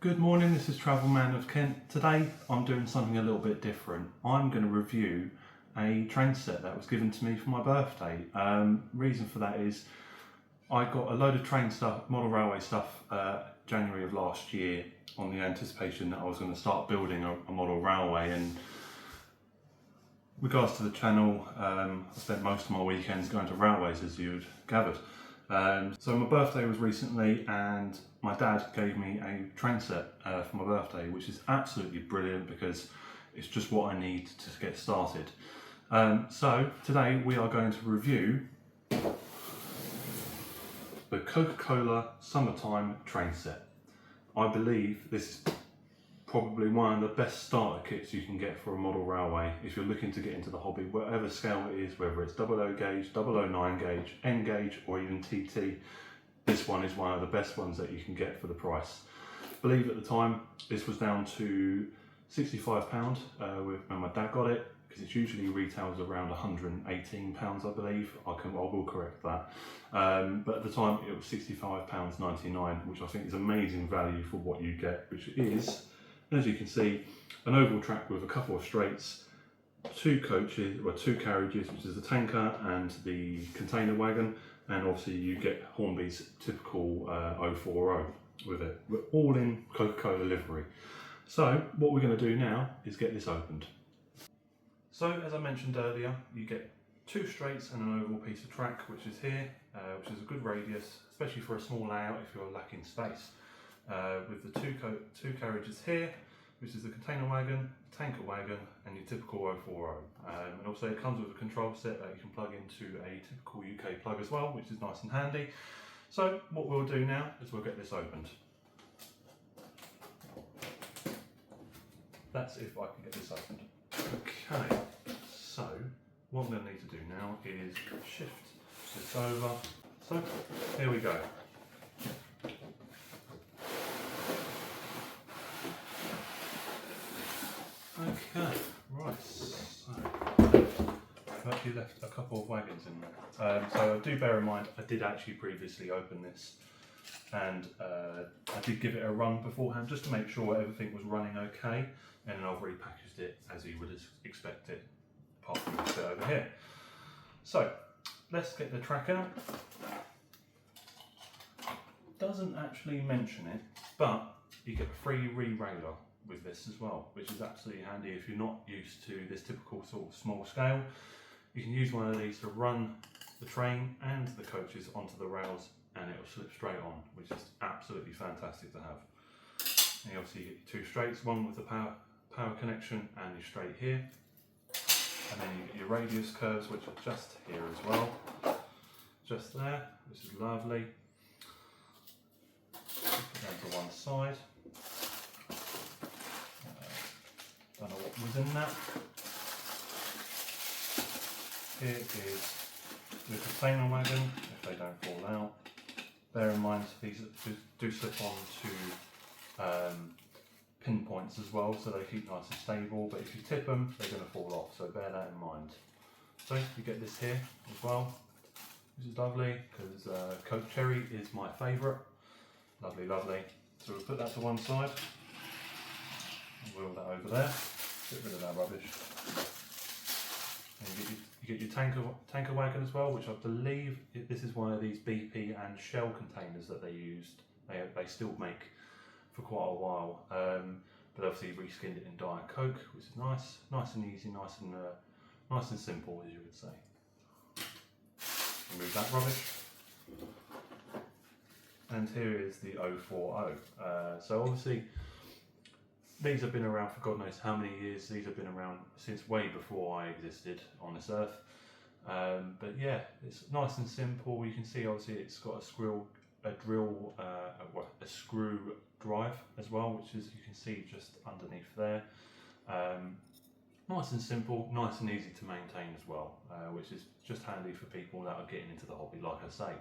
Good morning, this is Travel Man of Kent. Today I'm doing something a little bit different. I'm going to review a train set that was given to me for my birthday. Reason for that is I got a load of train stuff, model railway stuff, January of last year on the anticipation that I was going to start building a model railway. And regards to the channel, I spent most of my weekends going to railways, as you'd gathered. So my birthday was recently and my dad gave me a train set for my birthday, which is absolutely brilliant because it's just what I need to get started. So today we are going to review the Coca-Cola Summertime Train Set. I believe this is probably one of the best starter kits you can get for a model railway if you're looking to get into the hobby, whatever scale it is, whether it's 00 gauge, 009 gauge, N gauge or even TT. This one is one of the best ones that you can get for the price. I believe at the time this was down to £65 when my dad got it, because it usually retails around £118 I believe. I will correct that. But at the time it was £65.99, which I think is amazing value for what you get, which is, as you can see, an oval track with a couple of straights, two carriages, which is the tanker and the container wagon, and obviously you get Hornby's typical 040 with it. We're all in Coca-Cola livery. So what we're going to do now is get this opened. So as I mentioned earlier, you get two straights and an oval piece of track, which is here, which is a good radius, especially for a small layout if you're lacking space. With the two carriages here, which is the container wagon, tanker wagon, and your typical 040. And also it comes with a control set that you can plug into a typical UK plug as well, which is nice and handy. So what we'll do now is we'll get this opened. That's if I can get this opened. Okay, so what I'm going to need to do now is shift this over. So here we go. Okay, right, so I've actually left a couple of wagons in there. So do bear in mind, I did actually previously open this and I did give it a run beforehand just to make sure everything was running okay, and then I've repackaged it as you would expect it, apart from this bit over here. So let's get the track out. Doesn't actually mention it, but you get a free re-railer with this as well, which is absolutely handy if you're not used to this typical sort of small scale. You can use one of these to run the train and the coaches onto the rails and it will slip straight on, which is absolutely fantastic to have. And you obviously get your two straights, one with the power connection and your straight here, and then you get your radius curves, which are just here as well, just there, which is lovely. Put that to one side. Don't know what was in that. Here is the container wagon, if they don't fall out. Bear in mind these do slip on to pinpoints as well, so they keep nice and stable, but if you tip them they're going to fall off, so bear that in mind. So you get this here as well, which is lovely because Coke Cherry is my favourite. Lovely, lovely. So we'll put that to one side. Wheel that over there, get rid of that rubbish. And you get your tanker wagon as well, which I believe this is one of these BP and Shell containers that they used. They still make for quite a while, but obviously reskinned it in Diet Coke, which is nice and easy, nice and simple, as you would say. Remove that rubbish. And here is the 040. So obviously these have been around for God knows how many years. These have been around since way before I existed on this earth. But yeah, it's nice and simple. You can see obviously it's got a screw drive as well, which is, you can see just underneath there. Nice and simple, nice and easy to maintain as well, which is just handy for people that are getting into the hobby, like I say.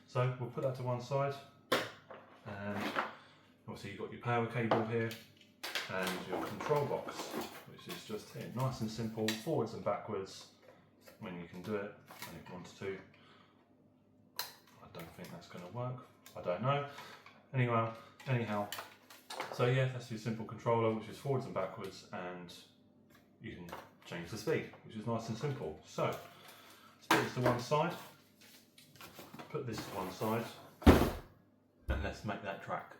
So we'll put that to one side, and obviously you've got your power cable here and your control box, which is just here. Nice and simple, forwards and backwards when you can do it, and if you want to. I don't think that's going to work, I don't know. Anyhow, So yeah, that's your simple controller, which is forwards and backwards, and you can change the speed, which is nice and simple. So let's put this to one side, put this to one side, and let's make that track.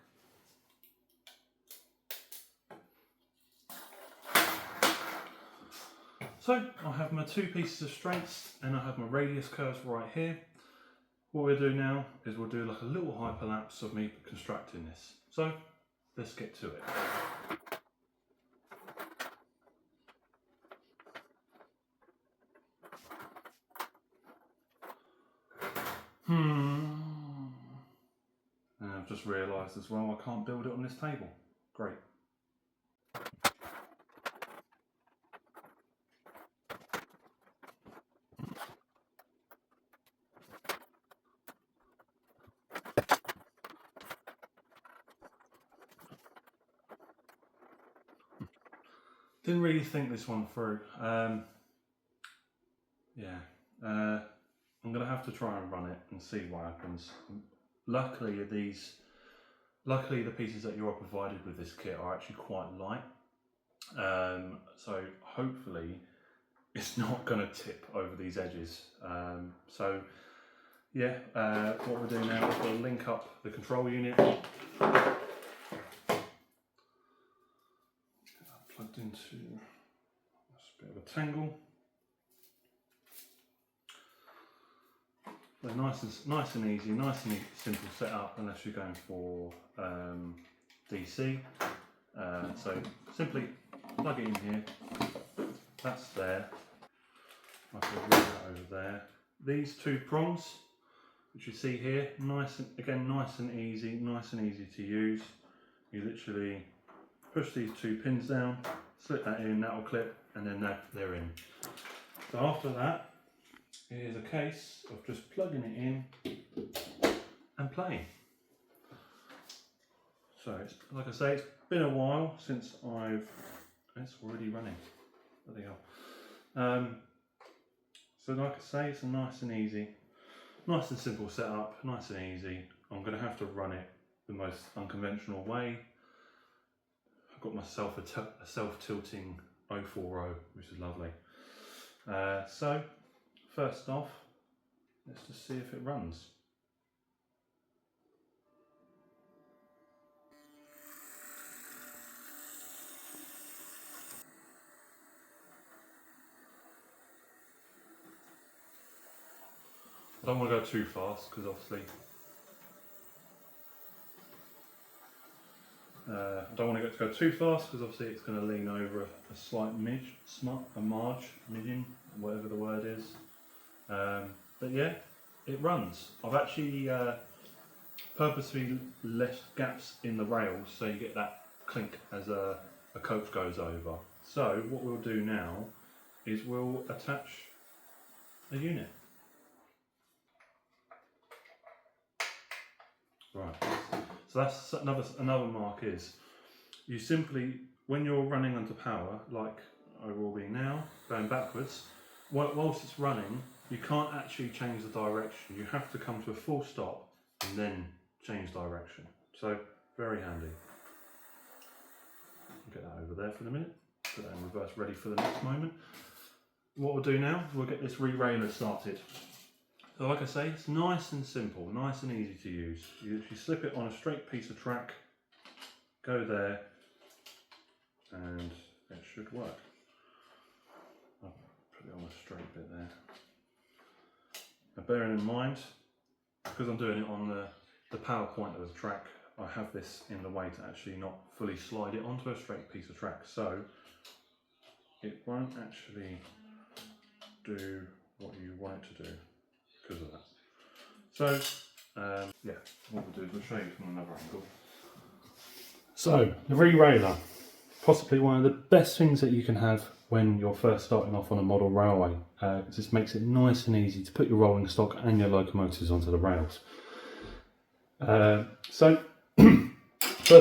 So I have my two pieces of straights and I have my radius curves right here. What we'll do now is we'll do like a little hyperlapse of me constructing this. So let's get to it. And I've just realised as well I can't build it on this table. Great. Didn't really think this one through. I'm going to have to try and run it and see what happens. Luckily the pieces that you are provided with this kit are actually quite light. So hopefully it's not going to tip over these edges. What we'll do now is we'll link up the control unit. Plugged into a bit of a tangle. So nice and easy, simple setup unless you're going for DC. So simply plug it in here. That's there. I can move that over there. These two prongs, which you see here, nice and easy to use. You literally push these two pins down, slip that in, that will clip, and then they're in. So after that, it is a case of just plugging it in and playing. So it's, like I say, it's been a while since it's already running. Bloody hell. So like I say, it's a nice and simple setup, nice and easy. I'm going to have to run it the most unconventional way. I've got myself a self-tilting 040, which is lovely. So first off, let's just see if it runs. I don't want to go too fast because obviously it's going to lean over a slight marge, whatever the word is. But yeah, it runs. I've actually purposely left gaps in the rails so you get that clink as a coach goes over. So what we'll do now is we'll attach a unit. Right, so that's another mark is, you simply, when you're running under power, like I will be now, going backwards, whilst it's running, you can't actually change the direction. You have to come to a full stop and then change direction. So, very handy. Get that over there for the minute, put that in reverse, ready for the next moment. What we'll do now is we'll get this re-railer started. So like I say, it's nice and simple, nice and easy to use. You slip it on a straight piece of track, go there, and it should work. I'll put it on a straight bit there. Now bearing in mind, because I'm doing it on the power point of the track, I have this in the way to actually not fully slide it onto a straight piece of track, so it won't actually do what you want it to do. Because of that. So, what we'll do is we'll show you from another angle. So, the re-railer, possibly one of the best things that you can have when you're first starting off on a model railway. It just makes it nice and easy to put your rolling stock and your locomotives onto the rails. First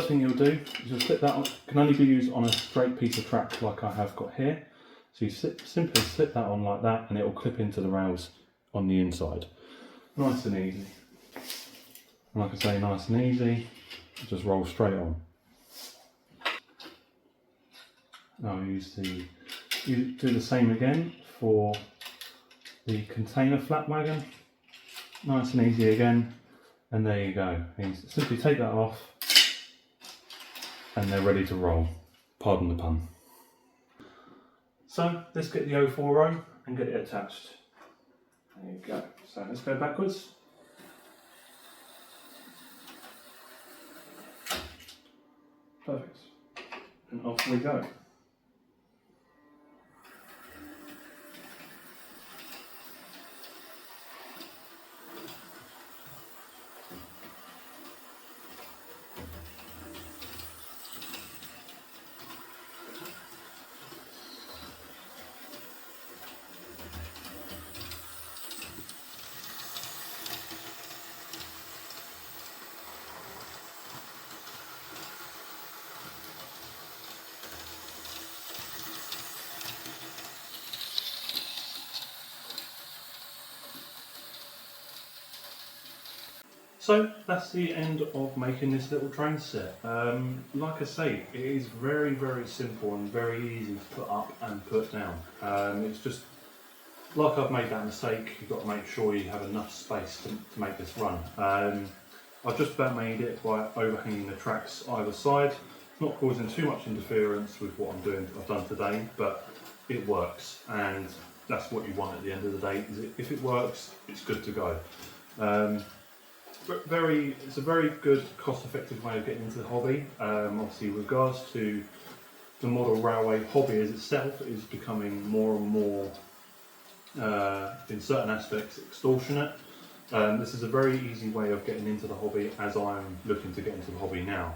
thing you'll do is you'll slip that on. It can only be used on a straight piece of track like I have got here. So you simply slip that on like that and it will clip into the rails on the inside. Nice and easy. And like I say, nice and easy, just roll straight on. I'll do the same again for the container flat wagon. Nice and easy again, and there you go. You simply take that off and they're ready to roll. Pardon the pun. So let's get the 040 and get it attached. There you go. So let's go backwards. Perfect. And off we go. So that's the end of making this little train set. Like I say, it is very, very simple and very easy to put up and put down. It's just, like I've made that mistake, you've got to make sure you have enough space to make this run. I've just about made it by overhanging the tracks either side. It's not causing too much interference with what I've done today, but it works, and that's what you want at the end of the day. If it works, it's good to go. It's a very good, cost-effective way of getting into the hobby. Obviously, with regards to the model railway hobby as itself, is becoming more and more, in certain aspects, extortionate. This is a very easy way of getting into the hobby, as I'm looking to get into the hobby now.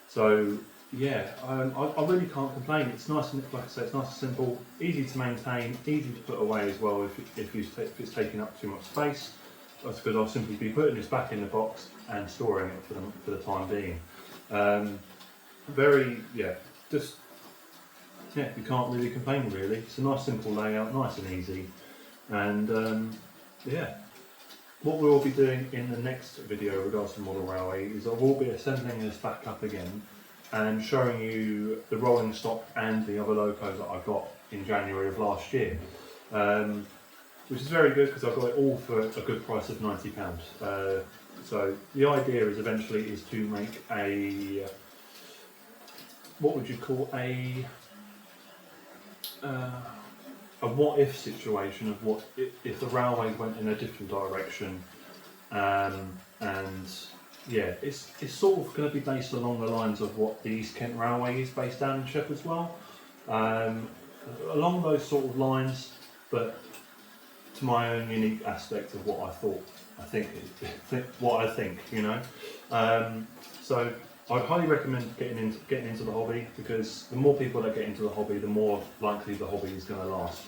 So yeah, I really can't complain. It's nice and, like I say, it's nice and simple, easy to maintain, easy to put away as well if it's taking up too much space. That's because I'll simply be putting this back in the box and storing it for the time being. You can't really complain really. It's a nice simple layout, nice and easy. And yeah, what we'll be doing in the next video regards to model railway is I will be assembling this back up again and showing you the rolling stock and the other locos that I got in January of last year. Which is very good because I got it all for a good price of £90. So the idea is eventually to make a, what would you call a what if situation of what if the railway went in a different direction, and yeah, it's sort of going to be based along the lines of what the East Kent Railway is based down in Shepherd's Well, along those sort of lines, but to my own unique aspect of what I think, you know. So I'd highly recommend getting into the hobby, because the more people that get into the hobby, the more likely the hobby is going to last.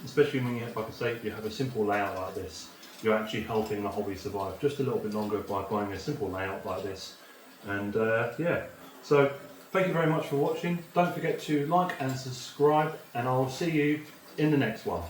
Especially when like I say, you have a simple layout like this, you're actually helping the hobby survive just a little bit longer by buying a simple layout like this. And yeah, so thank you very much for watching. Don't forget to like and subscribe, and I'll see you in the next one.